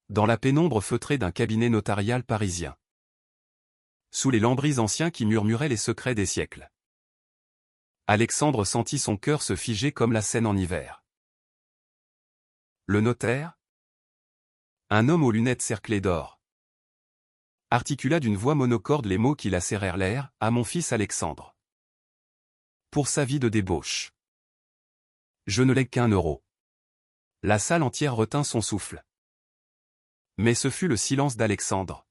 Dans la pénombre feutrée d'un cabinet notarial parisien. Sous les lambris anciens qui murmuraient les secrets des siècles. Alexandre sentit son cœur se figer comme la Seine en hiver. Le notaire? Un homme aux lunettes cerclées d'or. Articula d'une voix monocorde les mots qui lacérèrent l'air, à mon fils Alexandre. Pour sa vie de débauche. Je ne lègue qu'1 euro. La salle entière retint son souffle. Mais ce fut le silence d'Alexandre.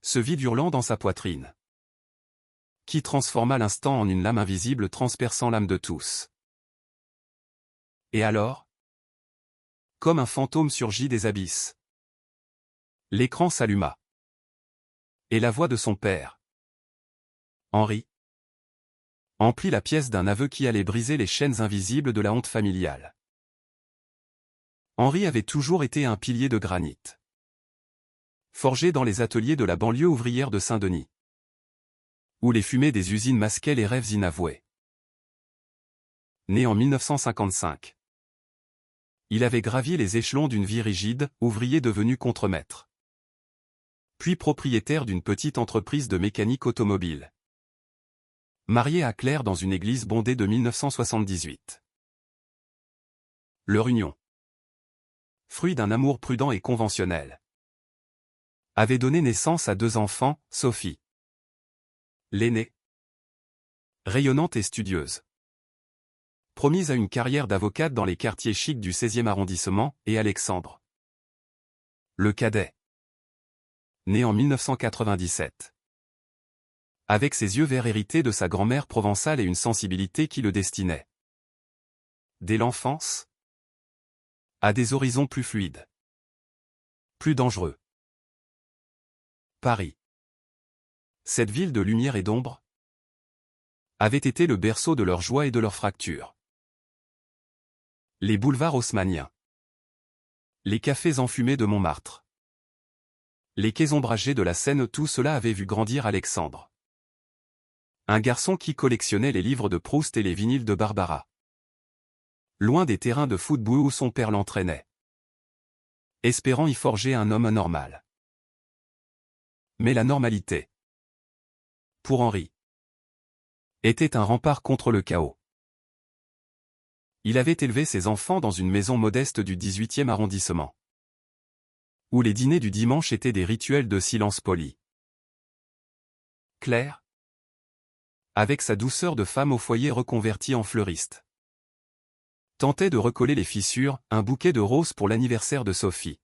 Ce vide hurlant dans sa poitrine. Qui transforma l'instant en une lame invisible transperçant l'âme de tous. Et alors? Comme un fantôme surgit des abysses. L'écran s'alluma. Et la voix de son père. Henri. Emplit la pièce d'un aveu qui allait briser les chaînes invisibles de la honte familiale. Henri avait toujours été un pilier de granit. Forgé dans les ateliers de la banlieue ouvrière de Saint-Denis. Où les fumées des usines masquaient les rêves inavoués. Né en 1955. Il avait gravi les échelons d'une vie rigide, ouvrier devenu contremaître. Puis propriétaire d'une petite entreprise de mécanique automobile. Marié à Claire dans une église bondée de 1978. Leur union. Fruit d'un amour prudent et conventionnel. Avait donné naissance à 2 enfants, Sophie. L'aînée. Rayonnante et studieuse. Promise à une carrière d'avocate dans les quartiers chics du 16e arrondissement, et Alexandre. Le cadet. Né en 1997. Avec ses yeux verts hérités de sa grand-mère provençale et une sensibilité qui le destinait. Dès l'enfance. À des horizons plus fluides. Plus dangereux. Paris. Cette ville de lumière et d'ombre avait été le berceau de leur joie et de leurs fractures. Les boulevards haussmanniens. Les cafés enfumés de Montmartre. Les quais ombragés de la Seine, tout cela avait vu grandir Alexandre. Un garçon qui collectionnait les livres de Proust et les vinyles de Barbara. Loin des terrains de football où son père l'entraînait. Espérant y forger un homme anormal. Mais la normalité, pour Henri, était un rempart contre le chaos. Il avait élevé ses enfants dans une maison modeste du 18e arrondissement. Où les dîners du dimanche étaient des rituels de silence poli. Claire, avec sa douceur de femme au foyer reconvertie en fleuriste, tentait de recoller les fissures, un bouquet de roses pour l'anniversaire de Sophie.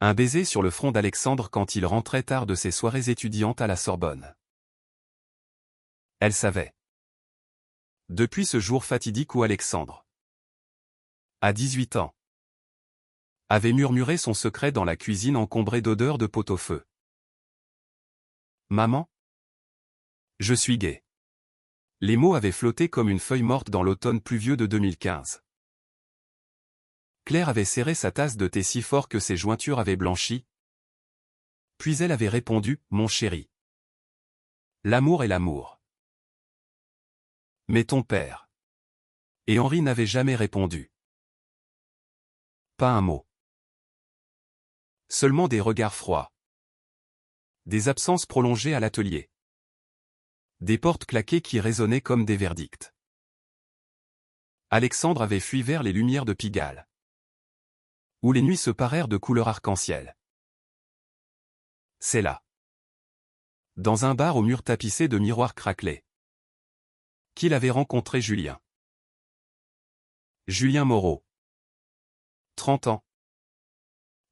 Un baiser sur le front d'Alexandre quand il rentrait tard de ses soirées étudiantes à la Sorbonne. Elle savait. Depuis ce jour fatidique où Alexandre, à 18 ans, avait murmuré son secret dans la cuisine encombrée d'odeurs de pot-au-feu. Maman? Je suis gay. Les mots avaient flotté comme une feuille morte dans l'automne pluvieux de 2015. Claire avait serré sa tasse de thé si fort que ses jointures avaient blanchi. Puis elle avait répondu, mon chéri. L'amour est l'amour. Mais ton père. Et Henri n'avait jamais répondu. Pas un mot. Seulement des regards froids. Des absences prolongées à l'atelier. Des portes claquées qui résonnaient comme des verdicts. Alexandre avait fui vers les lumières de Pigalle. Où les nuits se parèrent de couleurs arc-en-ciel. C'est là. Dans un bar aux murs tapissés de miroirs craquelés. Qu'il avait rencontré Julien. Julien Moreau. 30 ans.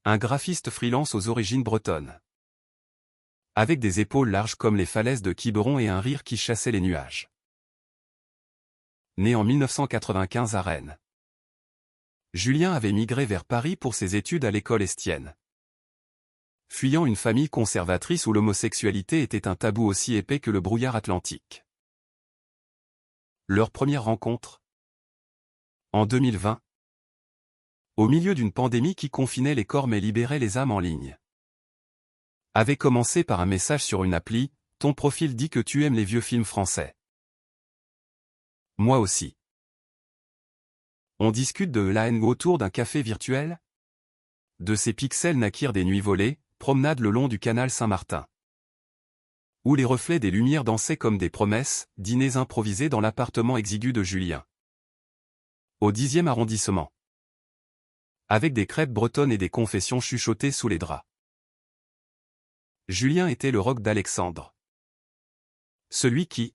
Un graphiste freelance aux origines bretonnes. Avec des épaules larges comme les falaises de Quiberon et un rire qui chassait les nuages. Né en 1995 à Rennes. Julien avait migré vers Paris pour ses études à l'école Estienne. Fuyant une famille conservatrice où l'homosexualité était un tabou aussi épais que le brouillard atlantique. Leur première rencontre? En 2020. Au milieu d'une pandémie qui confinait les corps mais libérait les âmes en ligne. Avait commencé par un message sur une appli, ton profil dit que tu aimes les vieux films français. Moi aussi. On discute de la haine autour d'un café virtuel? De ces pixels naquirent des nuits volées, promenades le long du canal Saint-Martin, où les reflets des lumières dansaient comme des promesses, dîners improvisés dans l'appartement exigu de Julien. Au 10e arrondissement. Avec des crêpes bretonnes et des confessions chuchotées sous les draps. Julien était le rock d'Alexandre. Celui qui,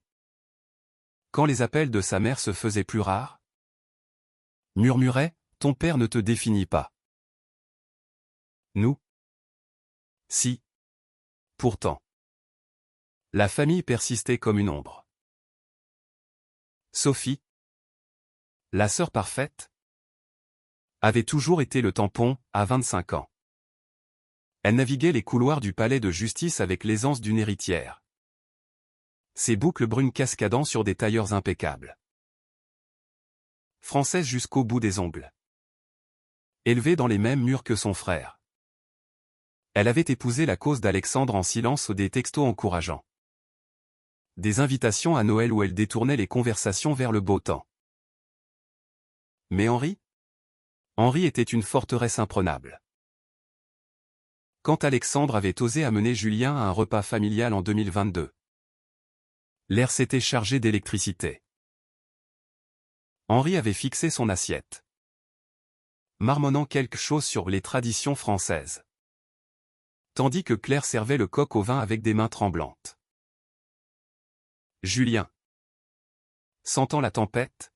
quand les appels de sa mère se faisaient plus rares, murmurait « Ton père ne te définit pas. » Nous? Si. Pourtant. La famille persistait comme une ombre. Sophie, la sœur parfaite, avait toujours été le tampon, à 25 ans. Elle naviguait les couloirs du palais de justice avec l'aisance d'une héritière. Ses boucles brunes cascadant sur des tailleurs impeccables. Française jusqu'au bout des ongles. Élevée dans les mêmes murs que son frère. Elle avait épousé la cause d'Alexandre en silence des textos encourageants. Des invitations à Noël où elle détournait les conversations vers le beau temps. Mais Henri était une forteresse imprenable. Quand Alexandre avait osé amener Julien à un repas familial en 2022, l'air s'était chargé d'électricité. Henri avait fixé son assiette, marmonnant quelque chose sur les traditions françaises. Tandis que Claire servait le coq au vin avec des mains tremblantes. Julien, sentant la tempête,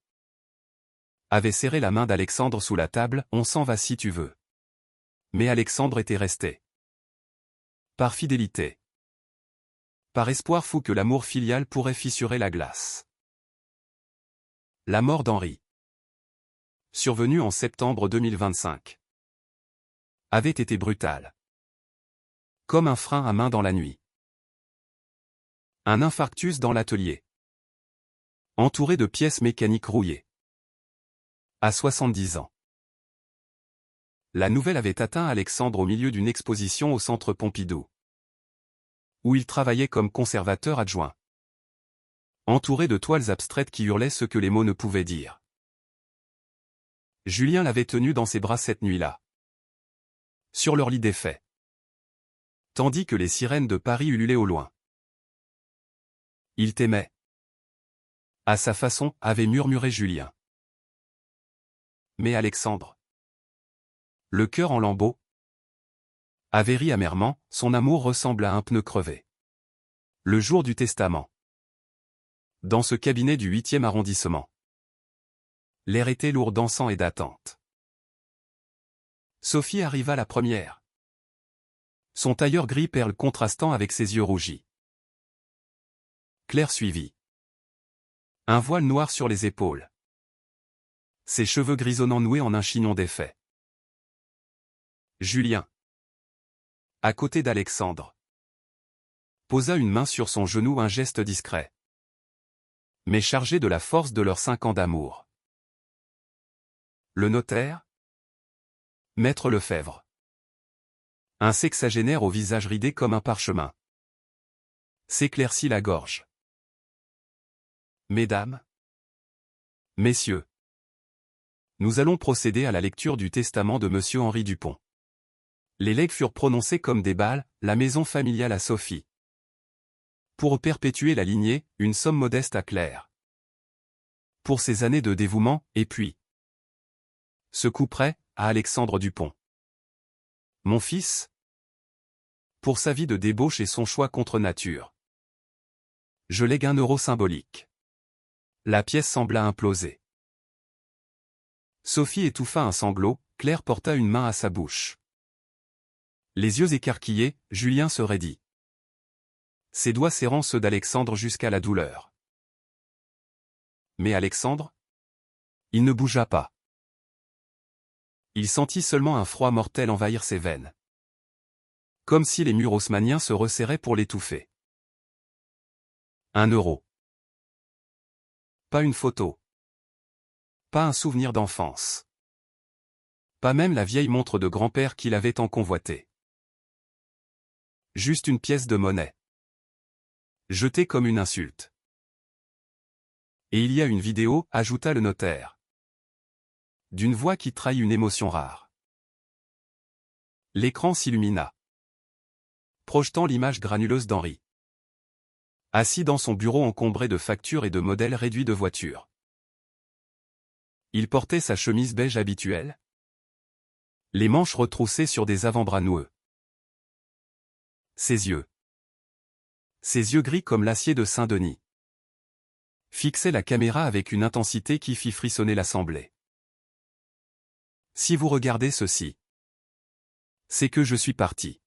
avait serré la main d'Alexandre sous la table, « On s'en va si tu veux. » Mais Alexandre était resté. Par fidélité. Par espoir fou que l'amour filial pourrait fissurer la glace. La mort d'Henri, survenue en septembre 2025, avait été brutale. Comme un frein à main dans la nuit. Un infarctus dans l'atelier. Entouré de pièces mécaniques rouillées. À 70 ans. La nouvelle avait atteint Alexandre au milieu d'une exposition au Centre Pompidou, où il travaillait comme conservateur adjoint. Entouré de toiles abstraites qui hurlaient ce que les mots ne pouvaient dire. Julien l'avait tenu dans ses bras cette nuit-là. Sur leur lit défait. Tandis que les sirènes de Paris ululaient au loin. Il t'aimait. À sa façon, avait murmuré Julien. Mais Alexandre, le cœur en lambeaux, avait ri amèrement, son amour ressemble à un pneu crevé. Le jour du testament. Dans ce cabinet du 8e arrondissement. L'air était lourd d'encens et d'attente. Sophie arriva la première. Son tailleur gris perle contrastant avec ses yeux rougis. Claire suivit. Un voile noir sur les épaules. Ses cheveux grisonnants noués en un chignon défait. Julien, à côté d'Alexandre, posa une main sur son genou, un geste discret, mais chargé de la force de leurs 5 ans d'amour. Le notaire? Maître Lefebvre. Un sexagénaire au visage ridé comme un parchemin. S'éclaircit la gorge. Mesdames, Messieurs, nous allons procéder à la lecture du testament de Monsieur Henri Dupont. Les legs furent prononcés comme des balles, la maison familiale à Sophie. Pour perpétuer la lignée, une somme modeste à Claire. Pour ses années de dévouement, et puis ce coup près, à Alexandre Dupont. Mon fils, pour sa vie de débauche et son choix contre nature. Je lègue 1 euro symbolique. La pièce sembla imploser. Sophie étouffa un sanglot, Claire porta une main à sa bouche. Les yeux écarquillés, Julien se raidit. Ses doigts serrant ceux d'Alexandre jusqu'à la douleur. Mais Alexandre? Il ne bougea pas. Il sentit seulement un froid mortel envahir ses veines. Comme si les murs haussmanniens se resserraient pour l'étouffer. 1 euro. Pas une photo. Pas un souvenir d'enfance. Pas même la vieille montre de grand-père qu'il avait tant convoitée. Juste une pièce de monnaie. Jetée comme une insulte. Et il y a une vidéo, ajouta le notaire. D'une voix qui trahit une émotion rare. L'écran s'illumina, projetant l'image granuleuse d'Henri, assis dans son bureau encombré de factures et de modèles réduits de voitures. Il portait sa chemise beige habituelle, les manches retroussées sur des avant-bras noueux. Ses yeux gris comme l'acier de Saint-Denis, fixaient la caméra avec une intensité qui fit frissonner l'assemblée. Si vous regardez ceci, c'est que je suis parti.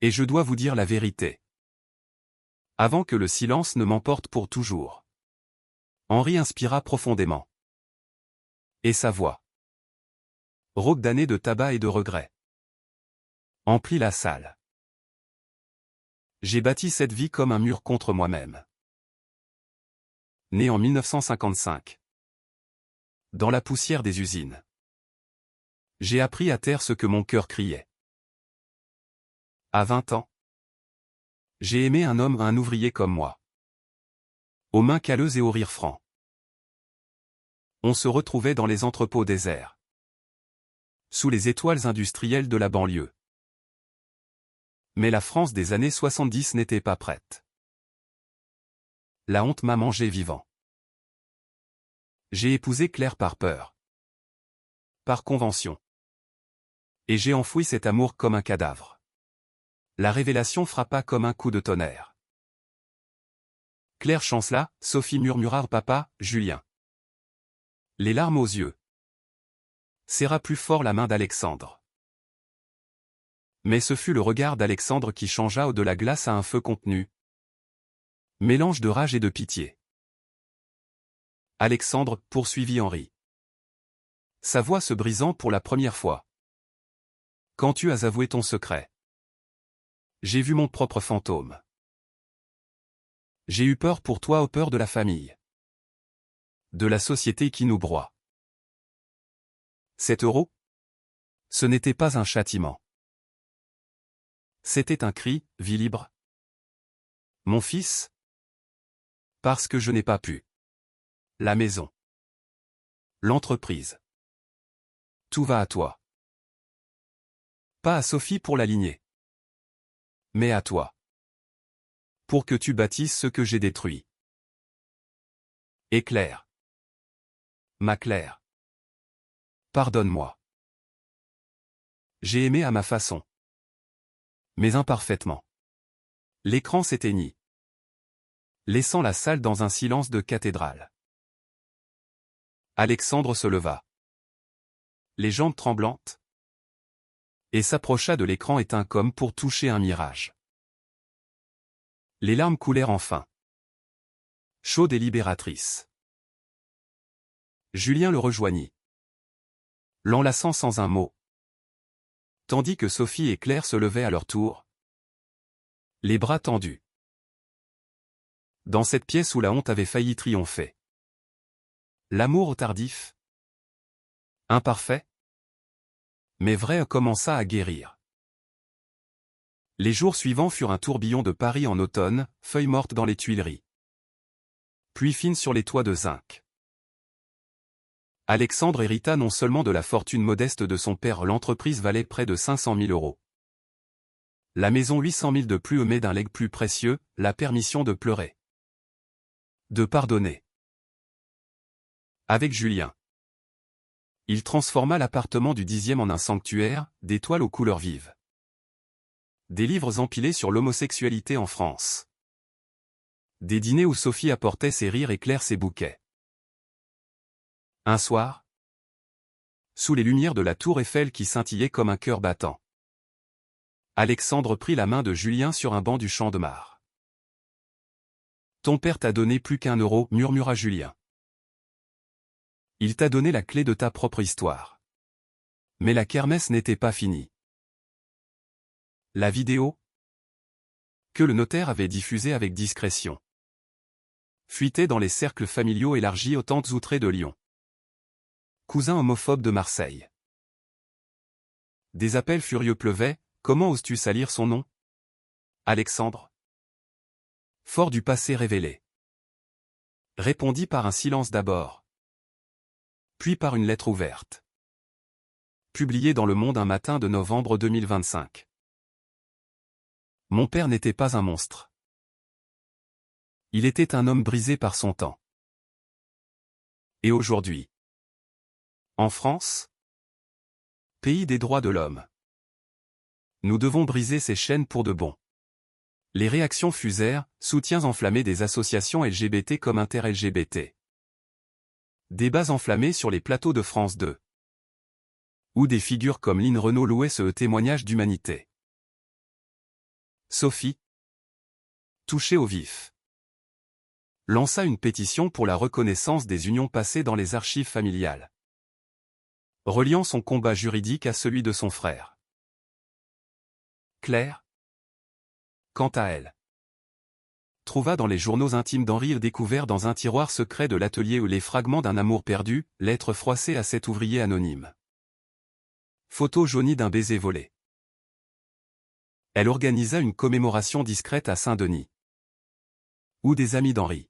Et je dois vous dire la vérité. Avant que le silence ne m'emporte pour toujours. Henri inspira profondément. Et sa voix, rauque d'années de tabac et de regrets, emplit la salle. J'ai bâti cette vie comme un mur contre moi-même. Né en 1955. Dans la poussière des usines. J'ai appris à taire ce que mon cœur criait. À 20 ans. J'ai aimé un homme, un ouvrier comme moi. Aux mains calleuses et au rire franc. On se retrouvait dans les entrepôts déserts. Sous les étoiles industrielles de la banlieue. Mais la France des années 70 n'était pas prête. La honte m'a mangé vivant. J'ai épousé Claire par peur. Par convention. Et j'ai enfoui cet amour comme un cadavre. La révélation frappa comme un coup de tonnerre. Claire chancela, Sophie murmura « Papa, Julien ». Les larmes aux yeux. Serra plus fort la main d'Alexandre. Mais ce fut le regard d'Alexandre qui changea de la glace à un feu contenu. Mélange de rage et de pitié. Alexandre, poursuivit Henri. Sa voix se brisant pour la première fois. Quand tu as avoué ton secret. J'ai vu mon propre fantôme. J'ai eu peur pour toi, peur de la famille. De la société qui nous broie. 7 €? Ce n'était pas un châtiment. C'était un cri, vie libre. Mon fils? Parce que je n'ai pas pu. La maison. L'entreprise. Tout va à toi. Pas à Sophie pour l'aligner. Mais à toi. Pour que tu bâtisses ce que j'ai détruit. Et Claire. Ma Claire. Pardonne-moi. J'ai aimé à ma façon. Mais imparfaitement. L'écran s'éteignit, laissant la salle dans un silence de cathédrale. Alexandre se leva, les jambes tremblantes, et s'approcha de l'écran éteint comme pour toucher un mirage. Les larmes coulèrent enfin. Chaudes et libératrices. Julien le rejoignit, l'enlaçant sans un mot. Tandis que Sophie et Claire se levaient à leur tour, les bras tendus. Dans cette pièce où la honte avait failli triompher. L'amour tardif, imparfait, mais vrai commença à guérir. Les jours suivants furent un tourbillon de Paris en automne, feuilles mortes dans les Tuileries. Pluie fine sur les toits de zinc. Alexandre hérita non seulement de la fortune modeste de son père, l'entreprise valait près de 500 000 €. La maison 800 000 de plus, mais d'un legs plus précieux, la permission de pleurer. De pardonner. Avec Julien. Il transforma l'appartement du 10e en un sanctuaire, des toiles aux couleurs vives. Des livres empilés sur l'homosexualité en France. Des dîners où Sophie apportait ses rires et Claire ses bouquets. Un soir, sous les lumières de la tour Eiffel qui scintillait comme un cœur battant, Alexandre prit la main de Julien sur un banc du Champ de Mars. « Ton père t'a donné plus qu'1 €, murmura Julien. Il t'a donné la clé de ta propre histoire. Mais la kermesse n'était pas finie. La vidéo, que le notaire avait diffusée avec discrétion, fuitait dans les cercles familiaux élargis aux tantes outrées de Lyon. Cousin homophobe de Marseille. Des appels furieux pleuvaient. Comment oses-tu salir son nom? Alexandre. Fort du passé révélé. Répondit par un silence d'abord. Puis par une lettre ouverte. publié dans Le Monde un matin de novembre 2025. Mon père n'était pas un monstre. Il était un homme brisé par son temps. Et aujourd'hui? En France? Pays des droits de l'homme. Nous devons briser ces chaînes pour de bon. Les réactions fusèrent, soutiens enflammés des associations LGBT comme Inter-LGBT. Débats enflammés sur les plateaux de France 2. Où des figures comme Lynn Renaud louaient ce témoignage d'humanité. Sophie, touchée au vif, lança une pétition pour la reconnaissance des unions passées dans les archives familiales, reliant son combat juridique à celui de son frère. Claire, quant à elle, trouva dans les journaux intimes d'Henri découverts dans un tiroir secret de l'atelier les fragments d'un amour perdu, lettres froissées à cet ouvrier anonyme. Photo jaunie d'un baiser volé. Elle organisa une commémoration discrète à Saint-Denis. Où des amis d'Henri,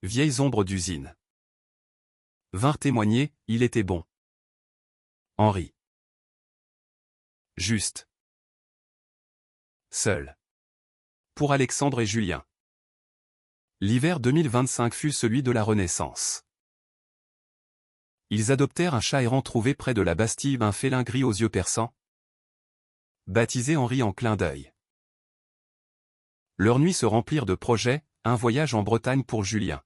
vieilles ombres d'usine, vinrent témoigner, il était bon. Henri. Juste. Seul. Pour Alexandre et Julien. L'hiver 2025 fut celui de la Renaissance. Ils adoptèrent un chat errant trouvé près de la Bastille, un félin gris aux yeux perçants, baptisé Henri en clin d'œil. Leurs nuits se remplirent de projets, un voyage en Bretagne pour Julien.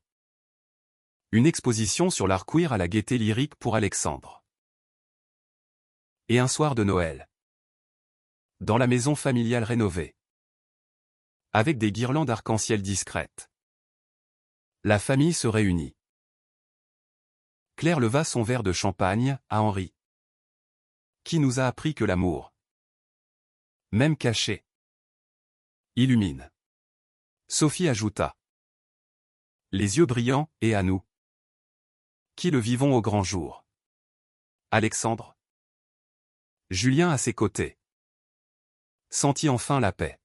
Une exposition sur l'art queer à la Gaîté Lyrique pour Alexandre. Et un soir de Noël. Dans la maison familiale rénovée. Avec des guirlandes arc-en-ciel discrètes. La famille se réunit. Claire leva son verre de champagne à Henri. Qui nous a appris que l'amour, même caché, illumine. Sophie ajouta. Les yeux brillants, et à nous, qui le vivons au grand jour. Alexandre. Julien à ses côtés. Sentit enfin la paix.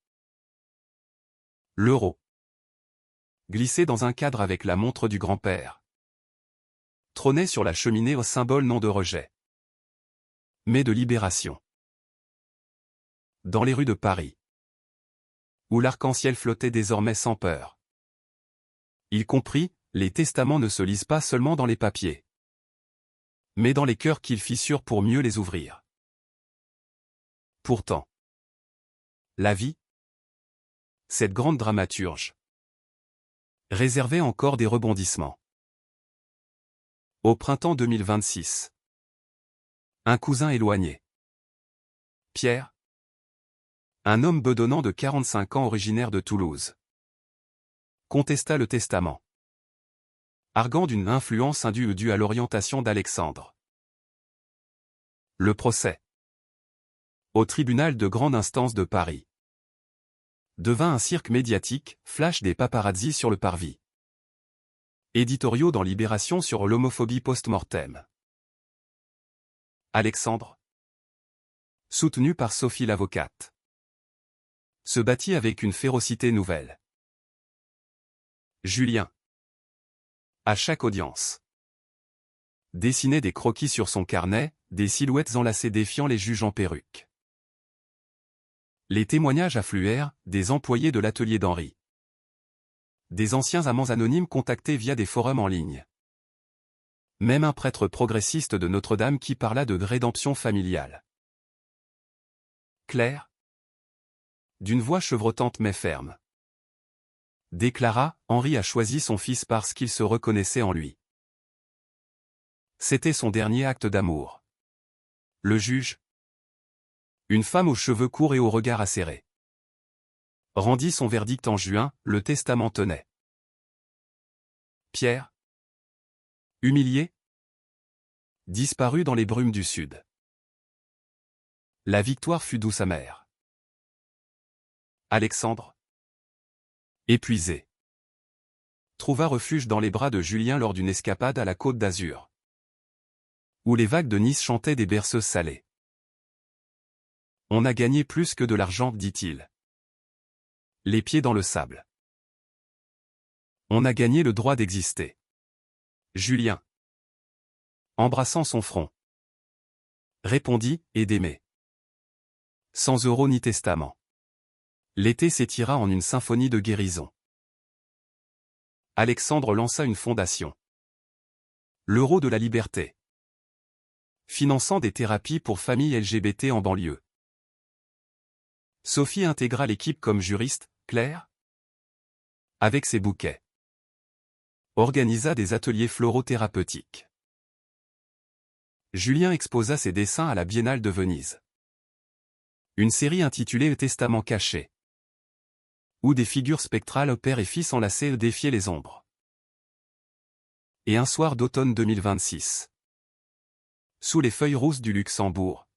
L'euro. Glissé dans un cadre avec la montre du grand-père. Trônait sur la cheminée au symbole non de rejet, mais de libération. Dans les rues de Paris, où l'arc-en-ciel flottait désormais sans peur. Il comprit, les testaments ne se lisent pas seulement dans les papiers, mais dans les cœurs qu'il fissure pour mieux les ouvrir. Pourtant, la vie, cette grande dramaturge, réservait encore des rebondissements. Au printemps 2026. Un cousin éloigné. Pierre. Un homme bedonnant de 45 ans originaire de Toulouse. Contesta le testament, arguant d'une influence indue due à l'orientation d'Alexandre. Le procès. Au tribunal de grande instance de Paris. Devint un cirque médiatique, flash des paparazzis sur le parvis. Éditoriaux dans Libération sur l'homophobie post-mortem. Alexandre, soutenu par Sophie l'avocate, se battit avec une férocité nouvelle. Julien, à chaque audience, dessinait des croquis sur son carnet, des silhouettes enlacées défiant les juges en perruque. Les témoignages affluèrent, des employés de l'atelier d'Henri. Des anciens amants anonymes contactés via des forums en ligne. Même un prêtre progressiste de Notre-Dame qui parla de rédemption familiale. Claire, d'une voix chevrotante mais ferme, déclara, Henri a choisi son fils parce qu'il se reconnaissait en lui. C'était son dernier acte d'amour. Le juge, une femme aux cheveux courts et au regard acéré, rendit son verdict en juin, le testament tenait. Pierre, humilié, disparut dans les brumes du sud. La victoire fut douce amère. Alexandre, épuisé, trouva refuge dans les bras de Julien lors d'une escapade à la Côte d'Azur, où les vagues de Nice chantaient des berceuses salées. On a gagné plus que de l'argent, dit-il. Les pieds dans le sable. On a gagné le droit d'exister. Julien, embrassant son front, Répondit, et d'aimer. Sans euro ni testament. L'été s'étira en une symphonie de guérison. Alexandre lança une fondation. L'Euro de la Liberté. Finançant des thérapies pour familles LGBT en banlieue. Sophie intégra l'équipe comme juriste, Claire, avec ses bouquets. Organisa des ateliers florothérapeutiques. Julien exposa ses dessins à la Biennale de Venise. Une série intitulée Testament caché, où des figures spectrales père et fils enlacés défiaient les ombres. Et un soir d'automne 2026. Sous les feuilles rousses du Luxembourg,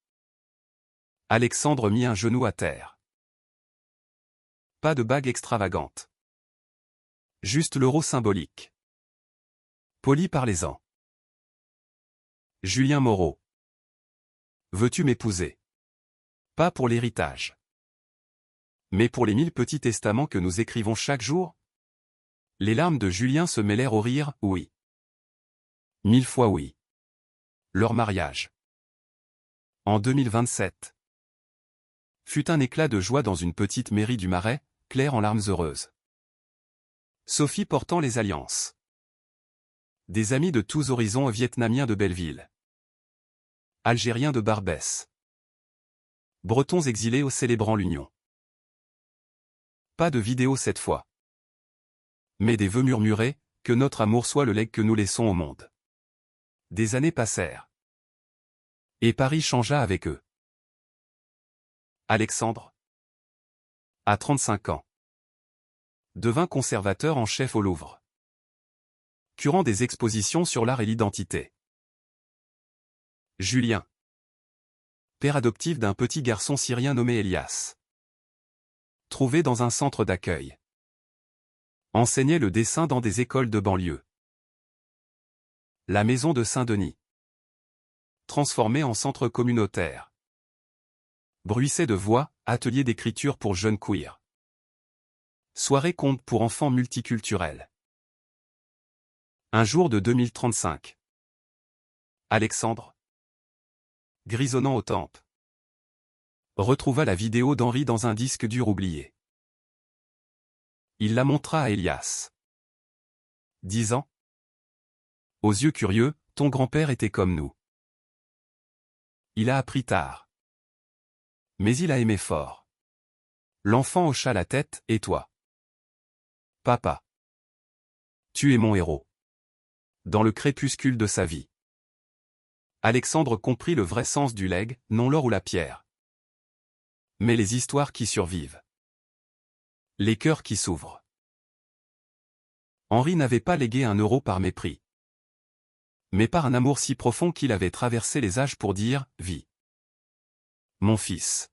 Alexandre mit un genou à terre. Pas de bague extravagante. Juste l'euro symbolique. Poli parlez-en. Julien Moreau. Veux-tu m'épouser? Pas pour l'héritage. Mais pour les 1000 petits testaments que nous écrivons chaque jour? Les larmes de Julien se mêlèrent au rire, oui. 1000 fois oui. Leur mariage. En 2027. Fut un éclat de joie dans une petite mairie du Marais, Claire en larmes heureuses. Sophie portant les alliances. Des amis de tous horizons, Vietnamiens de Belleville. Algériens de Barbès. Bretons exilés au célébrant l'union. Pas de vidéo cette fois. Mais des vœux murmurés, que notre amour soit le legs que nous laissons au monde. Des années passèrent. Et Paris changea avec eux. Alexandre, à 35 ans, devint conservateur en chef au Louvre, curant des expositions sur l'art et l'identité. Julien, père adoptif d'un petit garçon syrien nommé Elias, trouvé dans un centre d'accueil, enseignait le dessin dans des écoles de banlieue. La maison de Saint-Denis, transformée en centre communautaire. Bruissait de voix, atelier d'écriture pour jeunes queers. Soirée conte pour enfants multiculturels. Un jour de 2035. Alexandre, grisonnant aux tempes, retrouva la vidéo d'Henri dans un disque dur oublié. Il la montra à Elias, disant: aux yeux curieux, ton grand-père était comme nous. Il a appris tard. Mais il a aimé fort. L'enfant hocha la tête, et toi? Papa. Tu es mon héros. Dans le crépuscule de sa vie. Alexandre comprit le vrai sens du legs, non l'or ou la pierre. Mais les histoires qui survivent. Les cœurs qui s'ouvrent. Henri n'avait pas légué un euro par mépris. Mais par un amour si profond qu'il avait traversé les âges pour dire « Vis. Mon fils.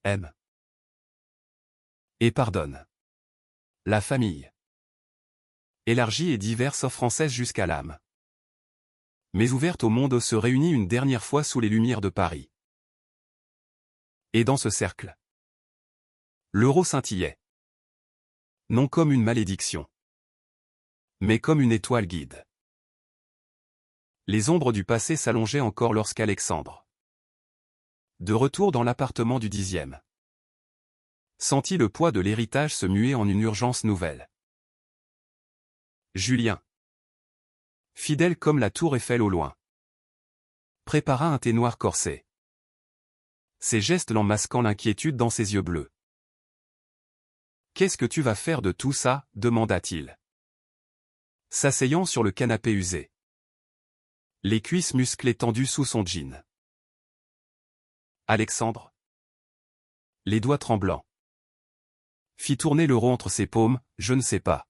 Aime. Et pardonne. » La famille. Élargie et diverse française jusqu'à l'âme. Mais ouverte au monde se réunit une dernière fois sous les lumières de Paris. Et dans ce cercle, l'euro scintillait. Non comme une malédiction, mais comme une étoile guide. Les ombres du passé s'allongeaient encore lorsqu'Alexandre, de retour dans l'appartement du 10e, sentit le poids de l'héritage se muer en une urgence nouvelle. Julien, fidèle comme la tour Eiffel au loin, prépara un thé noir corsé. Ses gestes l'emmasquant l'inquiétude dans ses yeux bleus. « Qu'est-ce que tu vas faire de tout ça ?» demanda-t-il, s'asseyant sur le canapé usé, les cuisses musclées tendues sous son jean. Alexandre, les doigts tremblants, fit tourner l'euro entre ses paumes. « Je ne sais pas.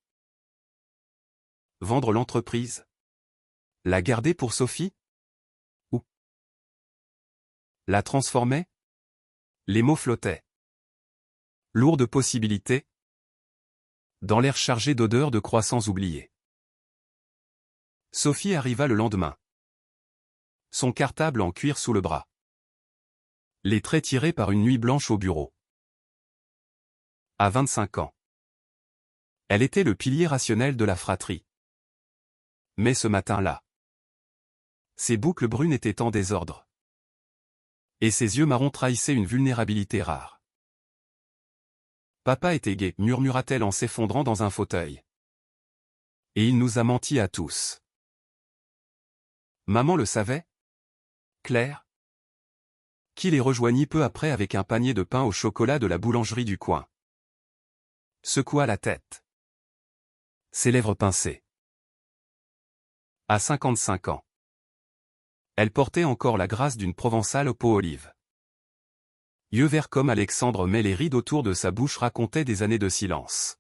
Vendre l'entreprise? La garder pour Sophie? Ou la transformer? » Les mots flottaient. Lourdes possibilités, dans l'air chargé d'odeurs de croissants oubliés. Sophie arriva le lendemain. Son cartable en cuir sous le bras. Les traits tirés par une nuit blanche au bureau. À 25 ans. Elle était le pilier rationnel de la fratrie. Mais ce matin-là, Ses boucles brunes étaient en désordre. Et ses yeux marrons trahissaient une vulnérabilité rare. Papa était gai, murmura-t-elle en s'effondrant dans un fauteuil. Et il nous a menti à tous. Maman le savait? Claire? Qui les rejoignit peu après avec un panier de pain au chocolat de la boulangerie du coin. Secoua la tête. Ses lèvres pincées. À 55 ans. Elle portait encore la grâce d'une provençale aux peaux olives. Yeux verts comme Alexandre, mais les rides autour de sa bouche racontaient des années de silence.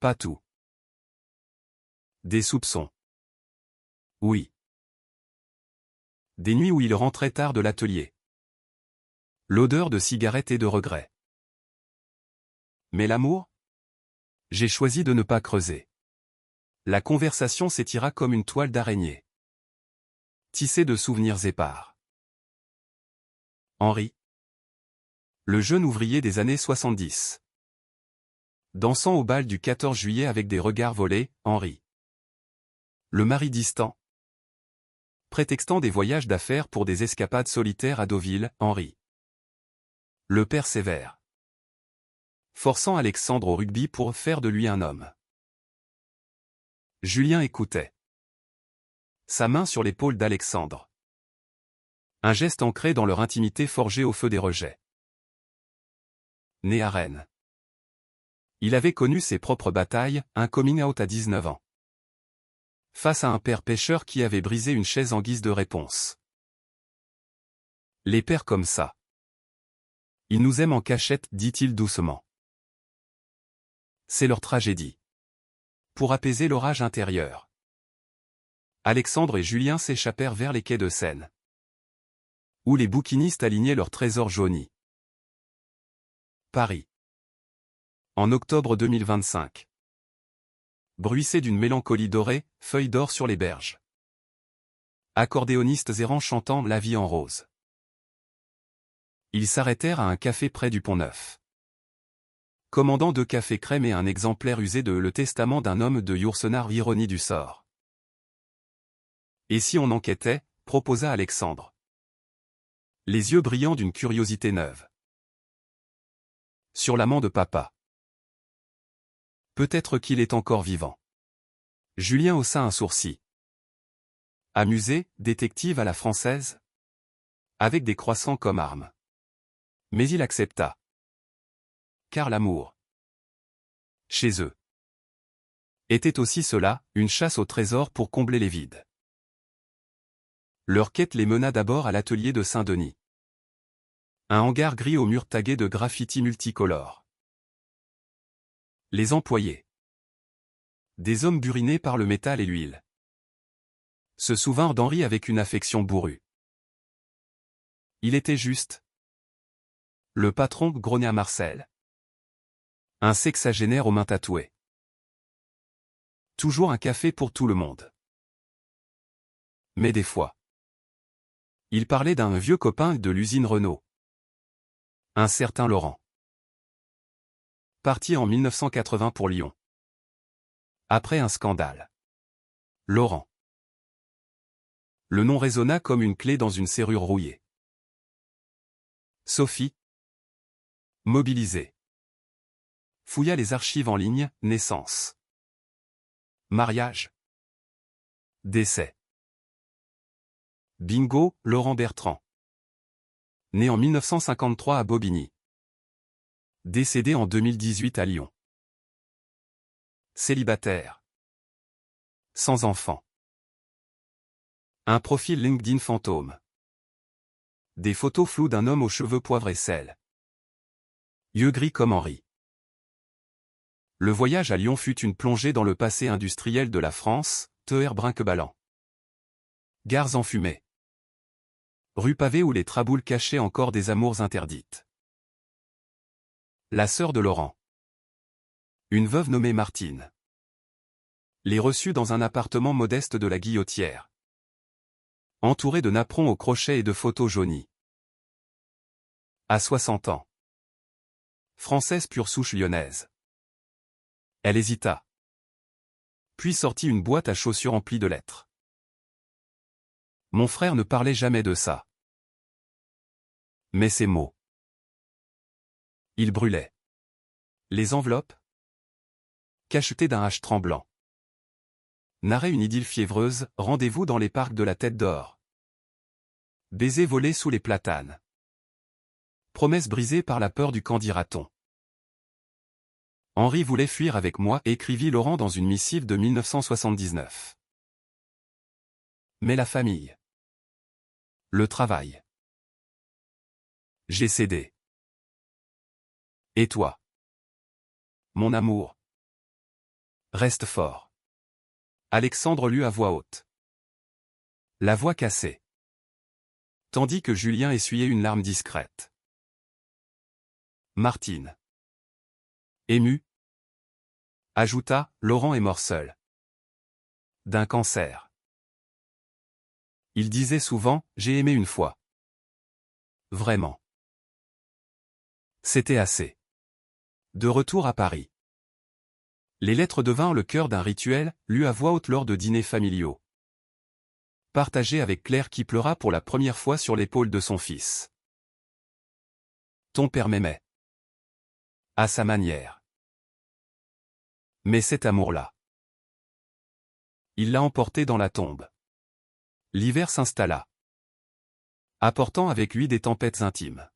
Pas tout. Des soupçons. Oui. Des nuits où il rentrait tard de l'atelier. L'odeur de cigarette et de regret. Mais l'amour? J'ai choisi de ne pas creuser. La conversation s'étira comme une toile d'araignée. Tissée de souvenirs épars. Henri. Le jeune ouvrier des années 70. Dansant au bal du 14 juillet avec des regards volés, Henri. Le mari distant. Prétextant des voyages d'affaires pour des escapades solitaires à Deauville, Henri. Le père sévère. Forçant Alexandre au rugby pour faire de lui un homme. Julien écoutait. Sa main sur l'épaule d'Alexandre. Un geste ancré dans leur intimité forgée au feu des rejets. Né à Rennes. Il avait connu ses propres batailles, un coming out à 19 ans. Face à un père pêcheur qui avait brisé une chaise en guise de réponse. Les pères comme ça. Ils nous aiment en cachette, dit-il doucement. C'est leur tragédie. Pour apaiser l'orage intérieur. Alexandre et Julien s'échappèrent vers les quais de Seine. Où les bouquinistes alignaient leurs trésors jaunis. Paris. En octobre 2025. Bruissé d'une mélancolie dorée, feuilles d'or sur les berges. Accordéonistes errants chantant La vie en rose. Ils s'arrêtèrent à un café près du Pont-Neuf. Commandant 2 cafés crème et un exemplaire usé de Le testament d'un homme de Yourcenar, ironie du sort. Et si on enquêtait, proposa Alexandre. Les yeux brillants d'une curiosité neuve. Sur l'amant de papa. Peut-être qu'il est encore vivant. Julien haussa un sourcil. Amusé, détective à la française? Avec des croissants comme arme. Mais il accepta. Car l'amour. Chez eux. Était aussi cela, une chasse au trésor pour combler les vides. Leur quête les mena d'abord à l'atelier de Saint-Denis. Un hangar gris aux murs tagués de graffitis multicolores. Les employés. Des hommes burinés par le métal et l'huile. Se souvinrent d'Henri avec une affection bourrue. Il était juste. Le patron grogna Marcel. Un sexagénaire aux mains tatouées. Toujours un café pour tout le monde. Mais des fois. Il parlait d'un vieux copain de l'usine Renault. Un certain Laurent. Parti en 1980 pour Lyon. Après un scandale. Laurent. Le nom résonna comme une clé dans une serrure rouillée. Sophie. Mobilisée. Fouilla les archives en ligne, naissance. Mariage. Décès. Bingo, Laurent Bertrand. Né en 1953 à Bobigny. Décédé en 2018 à Lyon. Célibataire. Sans enfant. Un profil LinkedIn fantôme. Des photos floues d'un homme aux cheveux poivre et sel. Yeux gris comme Henri. Le voyage à Lyon fut une plongée dans le passé industriel de la France, TER brinque-ballant. Gares enfumées. Rue pavée où les traboules cachaient encore des amours interdites. La sœur de Laurent. Une veuve nommée Martine. Les reçut dans un appartement modeste de la Guillotière. Entourée de napperons au crochet et de photos jaunies. À 60 ans. Française pure souche lyonnaise. Elle hésita. Puis sortit une boîte à chaussures emplie de lettres. Mon frère ne parlait jamais de ça. Mais ces mots. Ils brûlaient. Les enveloppes? Cachetées d'un H tremblant. Narrait une idylle fiévreuse, rendez-vous dans les parcs de la Tête d'Or. Baisers volés sous les platanes. Promesses brisées par la peur du qu'en dira-t-on. Henri voulait fuir avec moi, écrivit Laurent dans une missive de 1979. Mais la famille. Le travail. J'ai cédé. Et toi? Mon amour. Reste fort. Alexandre lut à voix haute. La voix cassée. Tandis que Julien essuyait une larme discrète. Martine. Ému. Ajouta, Laurent est mort seul. D'un cancer. Il disait souvent, j'ai aimé une fois. Vraiment. C'était assez. De retour à Paris. Les lettres devinrent le cœur d'un rituel, lu à voix haute lors de dîners familiaux. Partagé avec Claire qui pleura pour la première fois sur l'épaule de son fils. Ton père m'aimait. À sa manière. Mais cet amour-là. Il l'a emporté dans la tombe. L'hiver s'installa. Apportant avec lui des tempêtes intimes.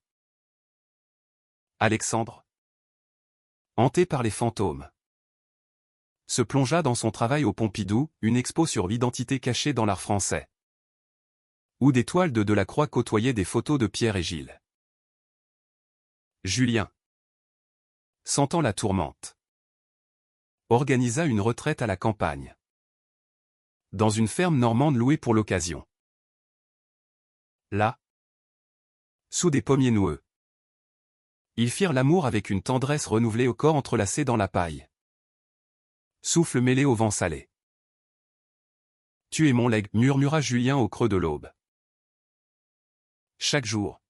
Alexandre, hanté par les fantômes, se plongea dans son travail au Pompidou, une expo sur l'identité cachée dans l'art français. Où des toiles de Delacroix côtoyaient des photos de Pierre et Gilles. Julien, sentant la tourmente, organisa une retraite à la campagne. Dans une ferme normande louée pour l'occasion. Là, sous des pommiers noueux, ils firent l'amour avec une tendresse renouvelée au corps entrelacé dans la paille. Souffle mêlé au vent salé. Tu es mon legs, murmura Julien au creux de l'aube. Chaque jour.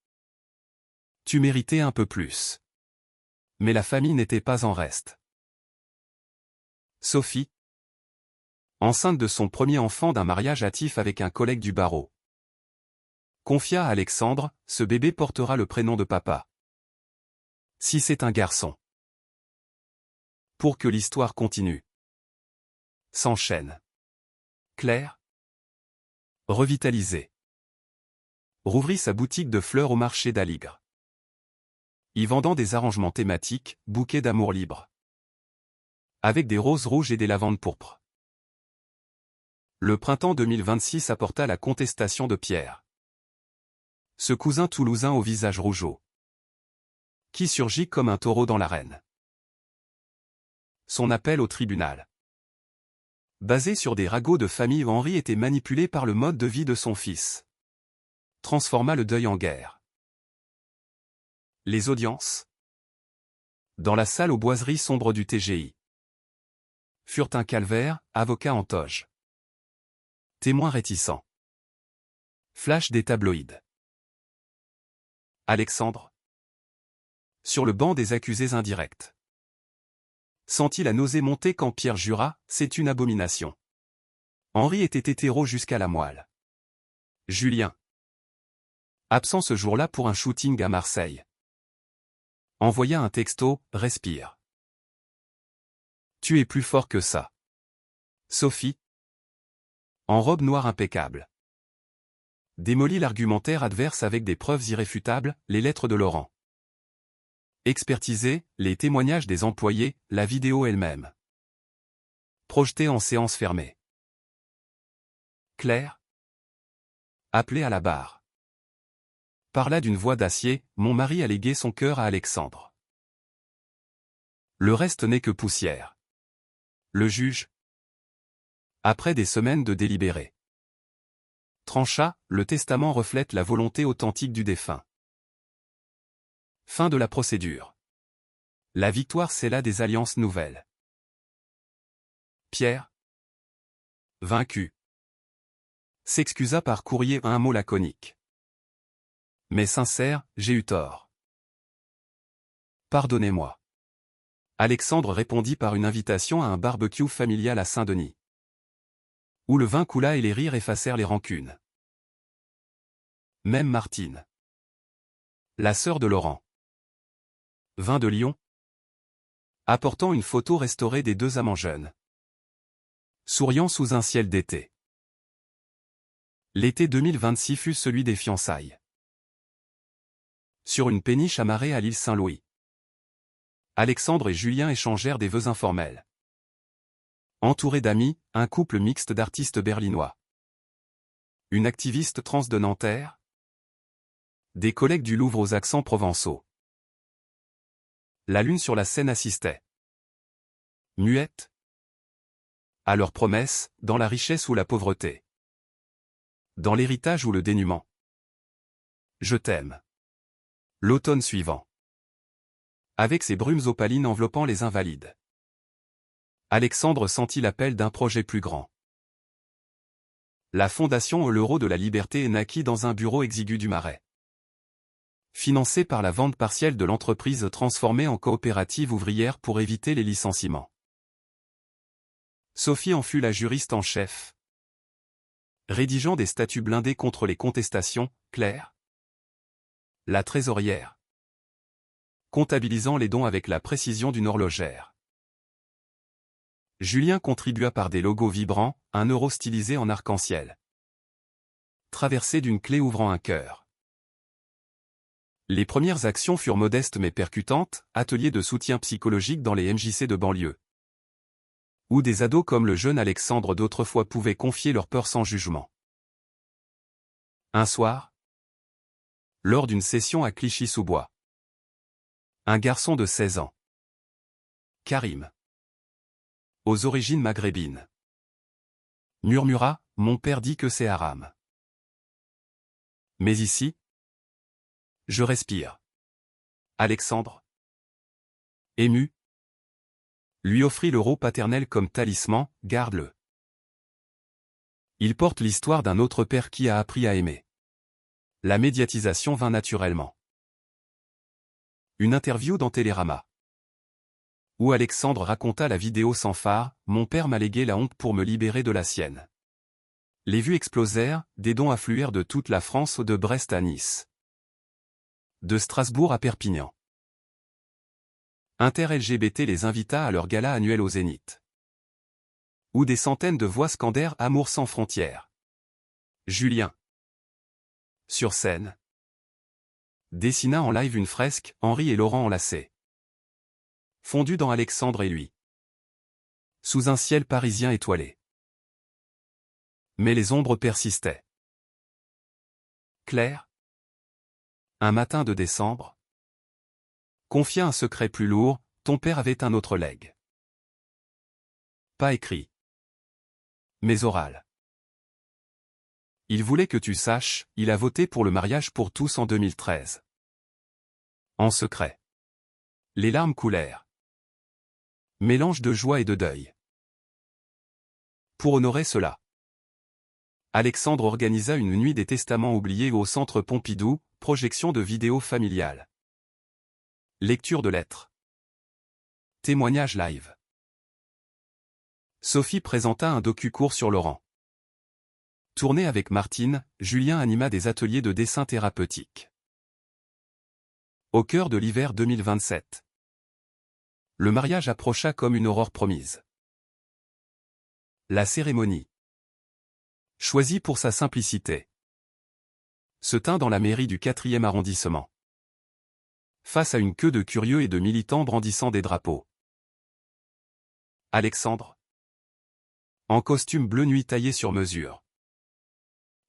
Tu méritais un peu plus. Mais la famille n'était pas en reste. Sophie, enceinte de son premier enfant d'un mariage hâtif avec un collègue du barreau, confia à Alexandre, ce bébé portera le prénom de papa. Si c'est un garçon. Pour que l'histoire continue. S'enchaîne. Claire, revitalisée, rouvrit sa boutique de fleurs au marché d'Aligre. Y vendant des arrangements thématiques, bouquets d'amour libre. Avec des roses rouges et des lavandes pourpres. Le printemps 2026 apporta la contestation de Pierre. Ce cousin toulousain au visage rougeau. Qui surgit comme un taureau dans l'arène. Son appel au tribunal. Basé sur des ragots de famille, Henri était manipulé par le mode de vie de son fils. Transforma le deuil en guerre. Les audiences. Dans la salle aux boiseries sombres du TGI. Furent un calvaire, avocat en toge. Témoins réticents. Flash des tabloïds. Alexandre. Sur le banc des accusés indirects. Sentit la nausée monter quand Pierre jura, c'est une abomination. Henri était hétéro jusqu'à la moelle. Julien. Absent ce jour-là pour un shooting à Marseille. Envoya un texto, respire. Tu es plus fort que ça. Sophie. En robe noire impeccable. Démolit l'argumentaire adverse avec des preuves irréfutables, les lettres de Laurent. Expertiser, les témoignages des employés, la vidéo elle-même. Projetée en séance fermée. Claire. Appelée à la barre. Parla d'une voix d'acier, mon mari a légué son cœur à Alexandre. Le reste n'est que poussière. Le juge. Après des semaines de délibéré. Trancha, le testament reflète la volonté authentique du défunt. Fin de la procédure. La victoire scella des alliances nouvelles. Pierre, vaincu, s'excusa par courrier un mot laconique. Mais sincère, j'ai eu tort. Pardonnez-moi. Alexandre répondit par une invitation à un barbecue familial à Saint-Denis. Où le vin coula et les rires effacèrent les rancunes. Même Martine. La sœur de Laurent. Vin de Lyon. Apportant une photo restaurée des deux amants jeunes. Souriant sous un ciel d'été. L'été 2026 fut celui des fiançailles. Sur une péniche amarrée à l'île Saint-Louis. Alexandre et Julien échangèrent des vœux informels. Entouré d'amis, un couple mixte d'artistes berlinois. Une activiste trans de Nanterre. Des collègues du Louvre aux accents provençaux. La lune sur la scène assistait. Muette. À leurs promesses, dans la richesse ou la pauvreté. Dans l'héritage ou le dénuement. Je t'aime. L'automne suivant. Avec ses brumes opalines enveloppant les invalides. Alexandre sentit l'appel d'un projet plus grand. La fondation L'Euro de la Liberté naquit dans un bureau exigu du Marais. Financé par la vente partielle de l'entreprise transformée en coopérative ouvrière pour éviter les licenciements. Sophie en fut la juriste en chef. Rédigeant des statuts blindés contre les contestations, Claire. La trésorière. Comptabilisant les dons avec la précision d'une horlogère. Julien contribua par des logos vibrants, un euro stylisé en arc-en-ciel. Traversé d'une clé ouvrant un cœur. Les premières actions furent modestes mais percutantes, ateliers de soutien psychologique dans les MJC de banlieue. Où des ados comme le jeune Alexandre d'autrefois pouvaient confier leurs peurs sans jugement. Un soir, lors d'une session à Clichy-sous-Bois. Un garçon de 16 ans. Karim. Aux origines maghrébines. Murmura, mon père dit que c'est haram. Mais ici, je respire. Alexandre, ému, lui offrit l'euro paternel comme talisman, garde-le. Il porte l'histoire d'un autre père qui a appris à aimer. La médiatisation vint naturellement. Une interview dans Télérama. Où Alexandre raconta la vidéo sans phare, mon père m'a légué la honte pour me libérer de la sienne. Les vues explosèrent, des dons affluèrent de toute la France, de Brest à Nice. De Strasbourg à Perpignan. Inter-LGBT les invita à leur gala annuel au Zénith. Où des centaines de voix scandèrent « Amour sans frontières ». Julien. Sur scène. Dessina en live une fresque, Henri et Laurent enlacés. Fondu dans Alexandre et lui. Sous un ciel parisien étoilé. Mais les ombres persistaient. Claire. Un matin de décembre. Confia un secret plus lourd, ton père avait un autre legs. Pas écrit. Mais oral. Il voulait que tu saches, il a voté pour le mariage pour tous en 2013. En secret. Les larmes coulèrent. Mélange de joie et de deuil. Pour honorer cela, Alexandre organisa une nuit des testaments oubliés au Centre Pompidou, projection de vidéos familiales. Lecture de lettres. Témoignage live. Sophie présenta un docu-cours sur Laurent. Tourné avec Martine, Julien anima des ateliers de dessin thérapeutique. Au cœur de l'hiver 2027. Le mariage approcha comme une aurore promise. La cérémonie. Choisie pour sa simplicité. Se tint dans la mairie du 4e arrondissement. Face à une queue de curieux et de militants brandissant des drapeaux. Alexandre. En costume bleu nuit taillé sur mesure.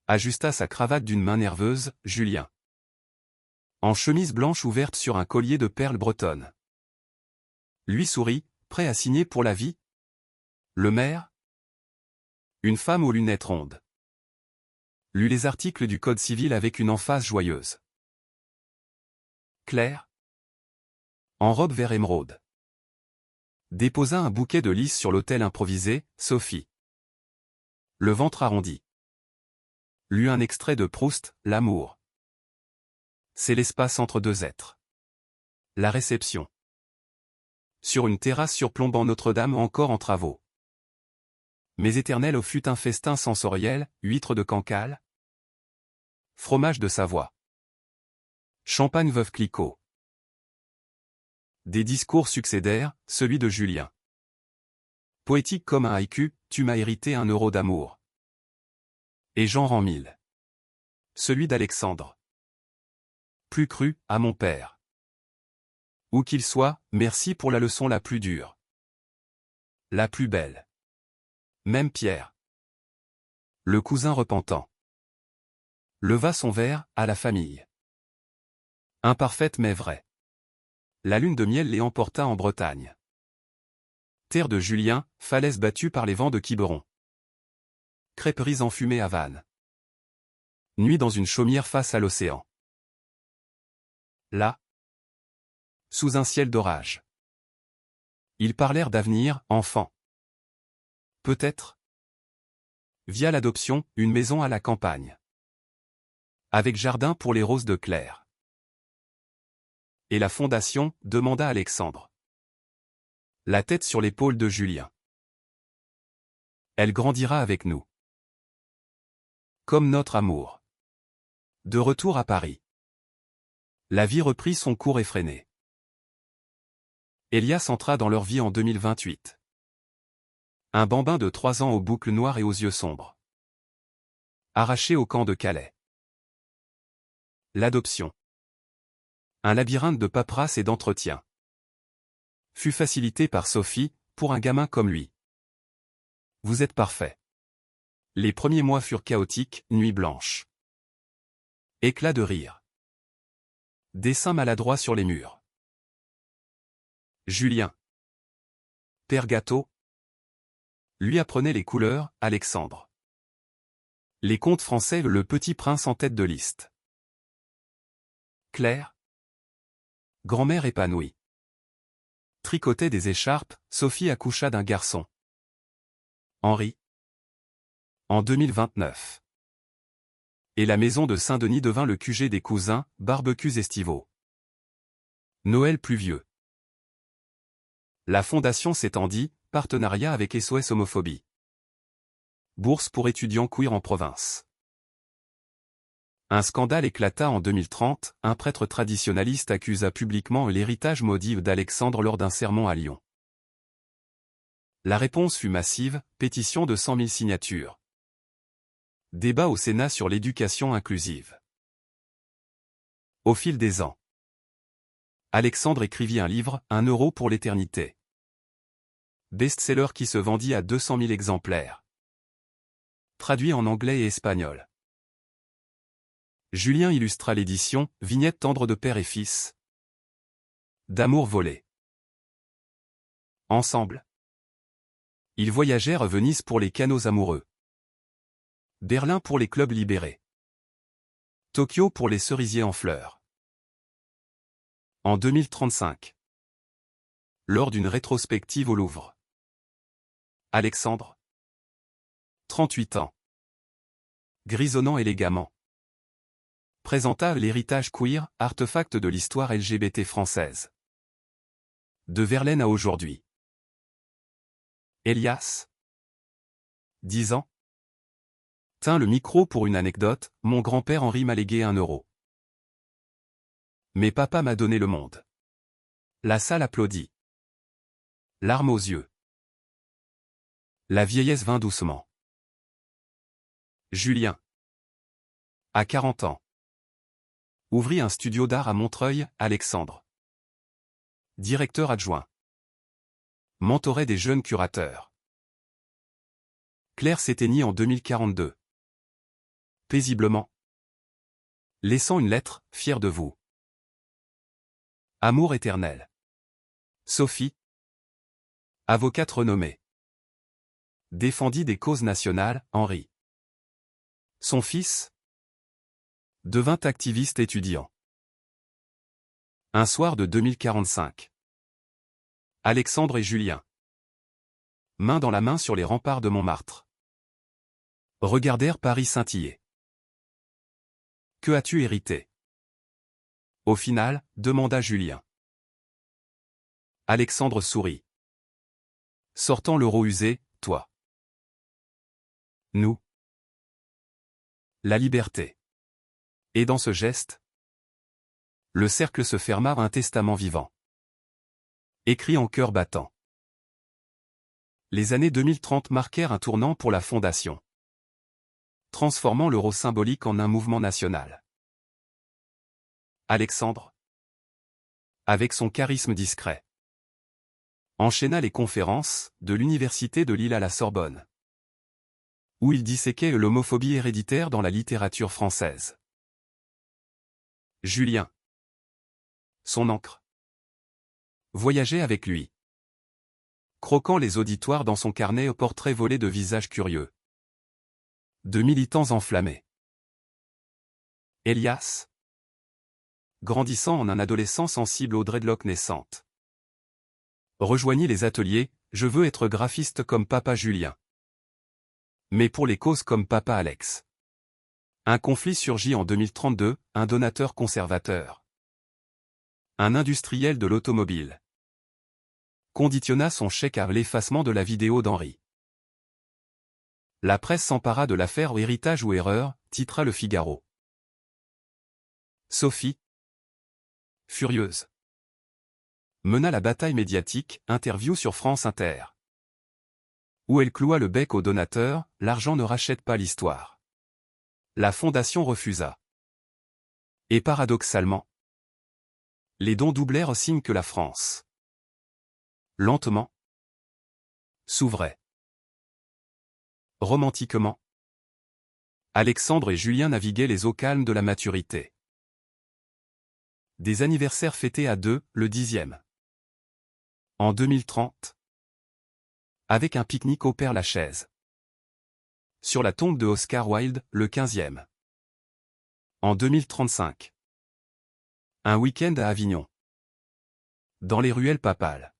Ajusta sa cravate d'une main nerveuse, Julien. En chemise blanche ouverte sur un collier de perles bretonnes. Lui sourit, prêt à signer pour la vie. Le maire. Une femme aux lunettes rondes. Lut les articles du Code civil avec une emphase joyeuse. Claire. En robe vert émeraude. Déposa un bouquet de lys sur l'autel improvisé, Sophie. Le ventre arrondi. Lut un extrait de Proust, L'amour. C'est l'espace entre deux êtres. La réception. Sur une terrasse surplombant Notre-Dame encore en travaux. Mais éternel fut un festin sensoriel, huîtres de Cancale. Fromage de Savoie. Champagne Veuve Clicquot. Des discours succédèrent, celui de Julien. Poétique comme un haïku, tu m'as hérité 1 € d'amour. Et j'en rends 1000. Celui d'Alexandre. Plus cru, à mon père. Où qu'il soit, merci pour la leçon la plus dure. La plus belle. Même Pierre. Le cousin repentant. Leva son verre, à la famille. Imparfaite mais vraie. La lune de miel les emporta en Bretagne. Terre de Julien, falaise battue par les vents de Quiberon. Crêperies enfumées à Vannes. Nuit dans une chaumière face à l'océan. Là, sous un ciel d'orage. Ils parlèrent d'avenir, enfants. Peut-être, via l'adoption, une maison à la campagne. Avec jardin pour les roses de Claire. Et la fondation, demanda Alexandre. La tête sur l'épaule de Julien. Elle grandira avec nous. Comme notre amour. De retour à Paris. La vie reprit son cours effréné. Elias entra dans leur vie en 2028. Un bambin de 3 ans aux boucles noires et aux yeux sombres. Arraché au camp de Calais. L'adoption. Un labyrinthe de paperasse et d'entretien. Fut facilité par Sophie, pour un gamin comme lui. Vous êtes parfait. Les premiers mois furent chaotiques, nuit blanche. Éclat de rire. Dessins maladroits sur les murs. Julien. Père gâteau. Lui apprenait les couleurs, Alexandre. Les contes français, le petit prince en tête de liste. Claire. Grand-mère épanouie. Tricotait des écharpes, Sophie accoucha d'un garçon. Henri. En 2029. Et la maison de Saint-Denis devint le QG des cousins, barbecues estivaux. Noël pluvieux. La fondation s'étendit, partenariat avec SOS Homophobie. Bourse pour étudiants queer en province. Un scandale éclata en 2030, un prêtre traditionnaliste accusa publiquement l'héritage maudit d'Alexandre lors d'un sermon à Lyon. La réponse fut massive, pétition de 100 000 signatures. Débat au Sénat sur l'éducation inclusive. Au fil des ans. Alexandre écrivit un livre, 1 € pour l'éternité. Best-seller qui se vendit à 200 000 exemplaires. Traduit en anglais et espagnol. Julien illustra l'édition, vignette tendre de père et fils. D'amour volé. Ensemble. Ils voyagèrent à Venise pour les canaux amoureux. Berlin pour les clubs libérés. Tokyo pour les cerisiers en fleurs. En 2035. Lors d'une rétrospective au Louvre. Alexandre. 38 ans. Grisonnant élégamment. Présenta l'héritage queer, artefact de l'histoire LGBT française. De Verlaine à aujourd'hui. Elias. 10 ans. Tint le micro pour une anecdote, mon grand-père Henri m'a légué 1 €. Mais papa m'a donné le monde. La salle applaudit. Larmes aux yeux. La vieillesse vint doucement. Julien. À 40 ans. Ouvrit un studio d'art à Montreuil, Alexandre. Directeur adjoint. Mentorait des jeunes curateurs. Claire s'éteignit en 2042. Paisiblement. Laissant une lettre, fière de vous. Amour éternel. Sophie. Avocate renommée. Défendit des causes nationales, Henri. Son fils devint activiste étudiant. Un soir de 2045. Alexandre et Julien. Main dans la main sur les remparts de Montmartre. Regardèrent Paris scintiller. Que as-tu hérité? Au final, demanda Julien. Alexandre sourit. Sortant l'euro usé, toi. Nous. La liberté. Et dans ce geste, le cercle se ferma, un testament vivant. Écrit en cœur battant. Les années 2030 marquèrent un tournant pour la Fondation, transformant l'euro symbolique en un mouvement national. Alexandre, avec son charisme discret, enchaîna les conférences, de l'université de Lille à la Sorbonne, où il disséquait l'homophobie héréditaire dans la littérature française. Julien, son encre, voyageait avec lui, croquant les auditoires dans son carnet aux portraits volés de visages curieux, de militants enflammés. Elias, grandissant en un adolescent sensible aux dreadlocks naissantes, rejoignit les ateliers, je veux être graphiste comme papa Julien. Mais pour les causes comme papa Alex. Un conflit surgit en 2032, un donateur conservateur, un industriel de l'automobile, conditionna son chèque à l'effacement de la vidéo d'Henri. La presse s'empara de l'affaire Héritage ou erreur, titra Le Figaro. Sophie, furieuse, mena la bataille médiatique, interview sur France Inter, où elle cloua le bec au donateur, l'argent ne rachète pas l'histoire. La fondation refusa. Et paradoxalement, les dons doublèrent, signe que la France, lentement, s'ouvrait. Romantiquement, Alexandre et Julien naviguaient les eaux calmes de la maturité. Des anniversaires fêtés à deux, le 10e. En 2030. Avec un pique-nique au Père-Lachaise. Sur la tombe de Oscar Wilde, le 15e. En 2035. Un week-end à Avignon. Dans les ruelles papales.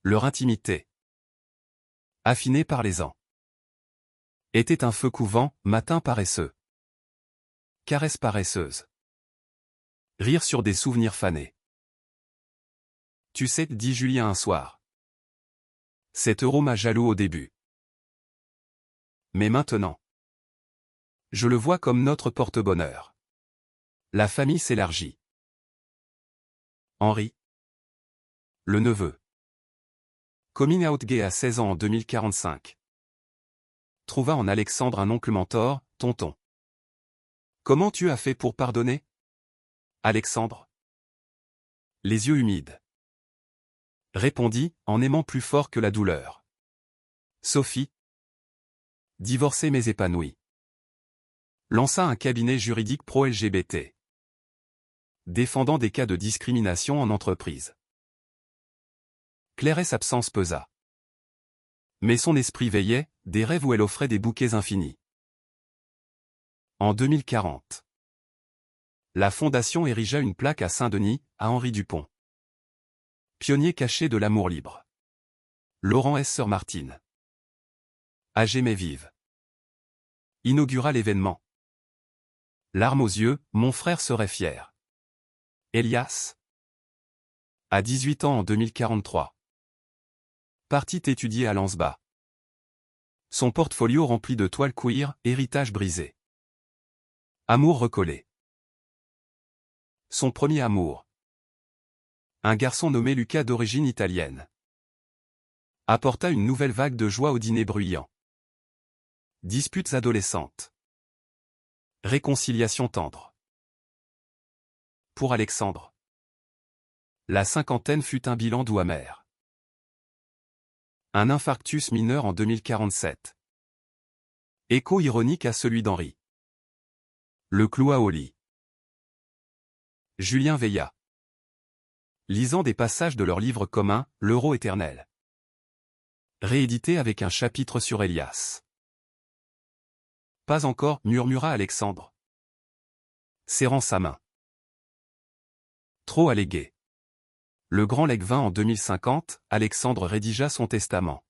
Leur intimité, affinée par les ans, était un feu couvant, matin paresseux. Caresse paresseuse. Rire sur des souvenirs fanés. Tu sais, dit Julien un soir. Cet euro m'a jaloux au début. Mais maintenant, je le vois comme notre porte-bonheur. La famille s'élargit. Henri, le neveu, coming out gay à 16 ans en 2045, trouva en Alexandre un oncle mentor, tonton. Comment tu as fait pour pardonner, Alexandre? Les yeux humides. Répondit, en aimant plus fort que la douleur. Sophie, divorcée mais épanouie, lança un cabinet juridique pro-LGBT, défendant des cas de discrimination en entreprise. Claresse absence pesa. Mais son esprit veillait, des rêves où elle offrait des bouquets infinis. En 2040. La Fondation érigea une plaque à Saint-Denis, à Henri Dupont. Pionnier caché de l'amour libre. Laurent S. Sœur Martine, âgée mais vive, inaugura l'événement. Larmes aux yeux, mon frère serait fier. Elias, à 18 ans en 2043. Partit étudier à Lansbach. Son portfolio rempli de toiles queer, héritage brisé. Amour recollé. Son premier amour. Un garçon nommé Lucas d'origine italienne. Apporta une nouvelle vague de joie au dîner bruyant. Disputes adolescentes. Réconciliation tendre. Pour Alexandre, la cinquantaine fut un bilan doux amer. Un infarctus mineur en 2047. Écho ironique à celui d'Henri. Le cloua au lit. Julien veilla, lisant des passages de leur livre commun, L'Euro éternel. Réédité avec un chapitre sur Elias. Pas encore, murmura Alexandre, serrant sa main. Trop allégué. Le grand legs vint en 2050, Alexandre rédigea son testament,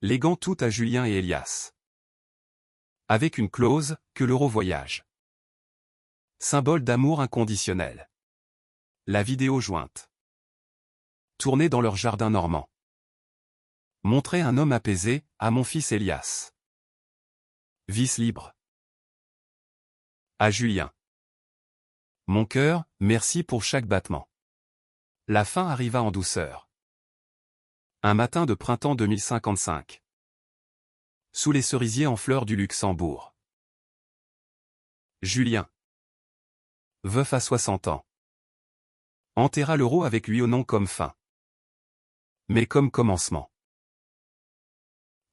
léguant tout à Julien et Elias. Avec une clause, que l'euro voyage. Symbole d'amour inconditionnel. La vidéo jointe, tournée dans leur jardin normand, montrait un homme apaisé, à mon fils Elias. Vice libre. À Julien. Mon cœur, merci pour chaque battement. La fin arriva en douceur. Un matin de printemps 2055. Sous les cerisiers en fleurs du Luxembourg. Julien. Veuf à 60 ans. Enterra l'euro avec lui au nom comme fin. Mais comme commencement.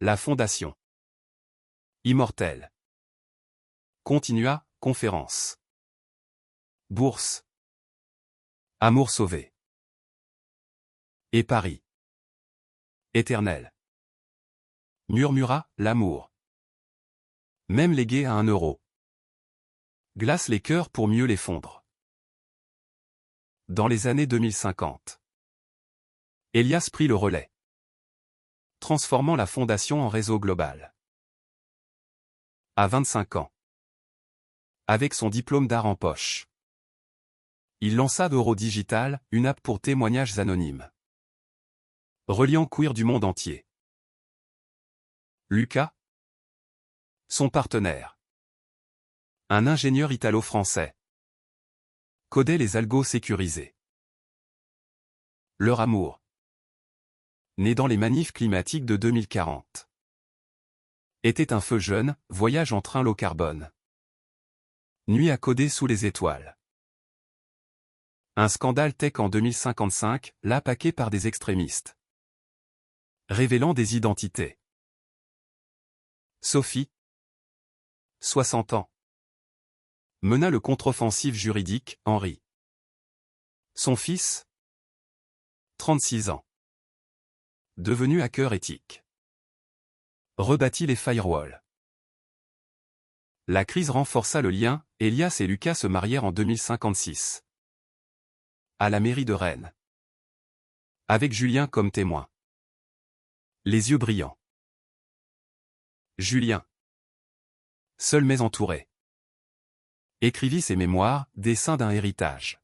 La fondation. Immortelle. Continua, conférence. Bourse. Amour sauvé. Et Paris. Éternel. Murmura, l'amour. Même légué à 1 euro. Glace les cœurs pour mieux les fondre. Dans les années 2050. Elias prit le relais. Transformant la fondation en réseau global. À 25 ans. Avec son diplôme d'art en poche. Il lança Euro Digital, une app pour témoignages anonymes. Reliant queer du monde entier. Lucas. Son partenaire. Un ingénieur italo-français. Codait les algos sécurisés. Leur amour. Né dans les manifs climatiques de 2040. Était un feu jeune, voyage en train low carbone. Nuit à coder sous les étoiles. Un scandale tech en 2055, l'app hackée par des extrémistes. Révélant des identités. Sophie. 60 ans. Mena le contre-offensive juridique, Henri. Son fils. 36 ans. Devenu hacker éthique. Rebâtit les firewalls. La crise renforça le lien, Elias et Lucas se marièrent en 2056. À la mairie de Rennes. Avec Julien comme témoin. Les yeux brillants. Julien. Seul mais entouré. Écrivit ses mémoires, dessin d'un héritage.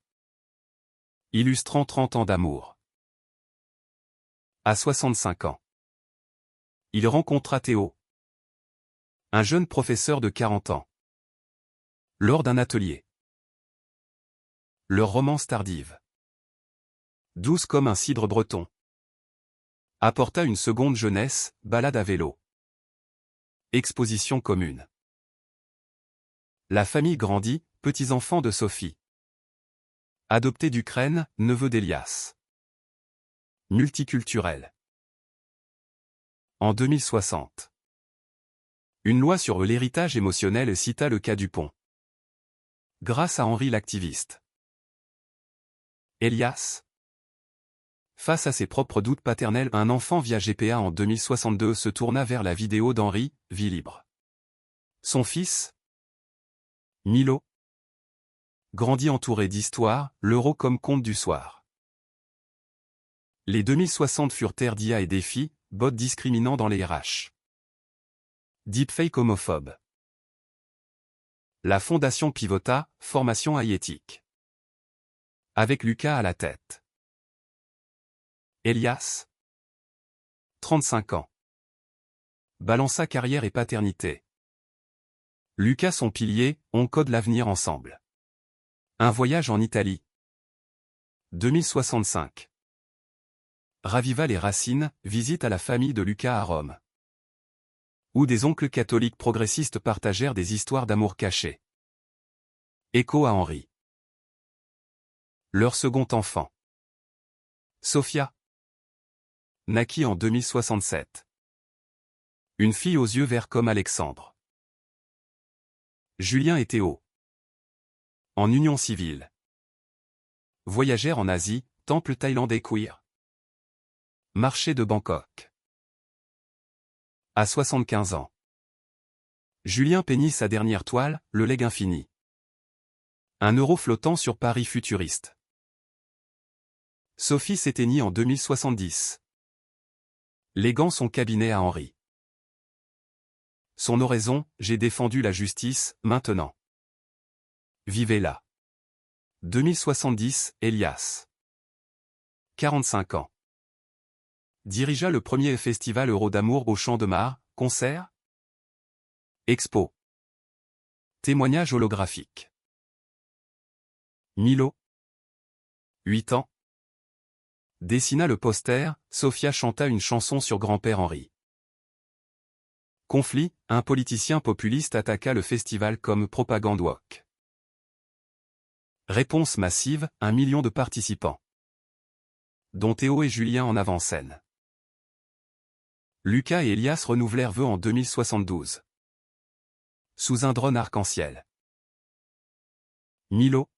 Illustrant 30 ans d'amour. À 65 ans. Il rencontra Théo. Un jeune professeur de 40 ans. Lors d'un atelier. Leur romance tardive. Douce comme un cidre breton. Apporta une seconde jeunesse, balade à vélo. Exposition commune. La famille grandit, petits-enfants de Sophie. Adopté d'Ukraine, neveu d'Elias. Multiculturel. En 2060. Une loi sur l'héritage émotionnel cita le cas Dupont. Grâce à Henri l'activiste. Elias. Face à ses propres doutes paternels, un enfant via GPA en 2062 se tourna vers la vidéo d'Henri, Vie libre. Son fils. Milo. Grandit entouré d'histoires, l'euro comme conte du soir. Les 2060 furent terre d'IA et défis, bots discriminants dans les RH. Deepfake homophobe. La fondation pivota, formation AI éthique. Avec Lucas à la tête. Elias. 35 ans. Balança carrière et paternité. Lucas son pilier, on code l'avenir ensemble. Un voyage en Italie. 2065. Raviva les racines, visite à la famille de Lucas à Rome. Où des oncles catholiques progressistes partagèrent des histoires d'amour cachées. Écho à Henri. Leur second enfant. Sophia. Naquit en 2067. Une fille aux yeux verts comme Alexandre. Julien et Théo. En union civile. Voyagèrent en Asie, temple thaïlandais queer. Marché de Bangkok. À 75 ans. Julien peignit sa dernière toile, le legs infini. Un euro flottant sur Paris futuriste. Sophie s'éteignit en 2070. Léguant son cabinet à Henri. Son oraison, j'ai défendu la justice, maintenant. Vivez là. 2070, Elias. 45 ans. Dirigea le premier festival Euro d'amour au Champ de Mars, concert. Expo. Témoignage holographique. Milo, 8 ans, dessina le poster, Sophia chanta une chanson sur grand-père Henri. Conflit, un politicien populiste attaqua le festival comme propagande woke. Réponse massive, 1 million de participants, dont Théo et Julien en avant-scène. Lucas et Elias renouvelèrent vœux en 2072. Sous un drone arc-en-ciel. Milo,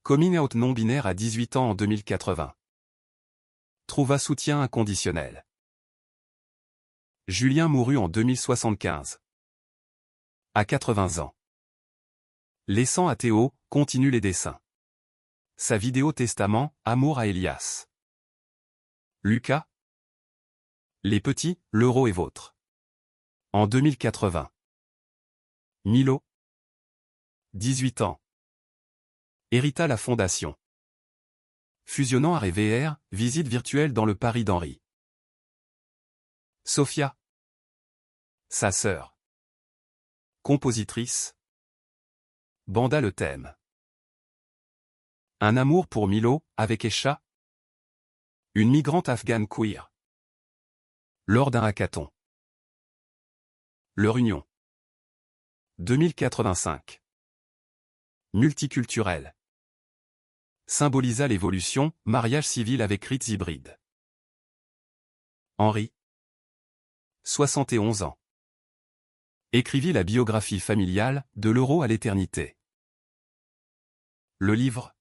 coming out non-binaire à 18 ans en 2080. Trouva soutien inconditionnel. Julien mourut en 2075. À 80 ans. Laissant à Théo, continue les dessins. Sa vidéo testament, amour à Elias. Lucas. Les petits, l'euro est vôtre. En 2080. Milo. 18 ans. Hérita la fondation. Fusionnant art et VR, visite virtuelle dans le Paris d'Henri. Sophia. Sa sœur. Compositrice. Banda le thème. Un amour pour Milo, avec Esha. Une migrante afghane queer. Lors d'un hackathon. Leur union. 2085. Multiculturel. Symbolisa l'évolution, mariage civil avec rites hybrides. Henri. 71 ans. Écrivit la biographie familiale, de l'euro à l'éternité. Le livre.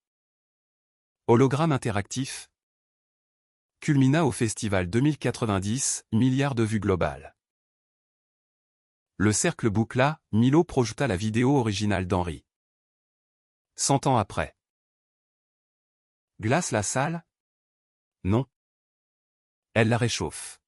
Hologramme interactif. Culmina au festival 2090, milliards de vues globales. Le cercle boucla, Milo projeta la vidéo originale d'Henri. 100 ans après. Glace la salle? Non. Elle la réchauffe.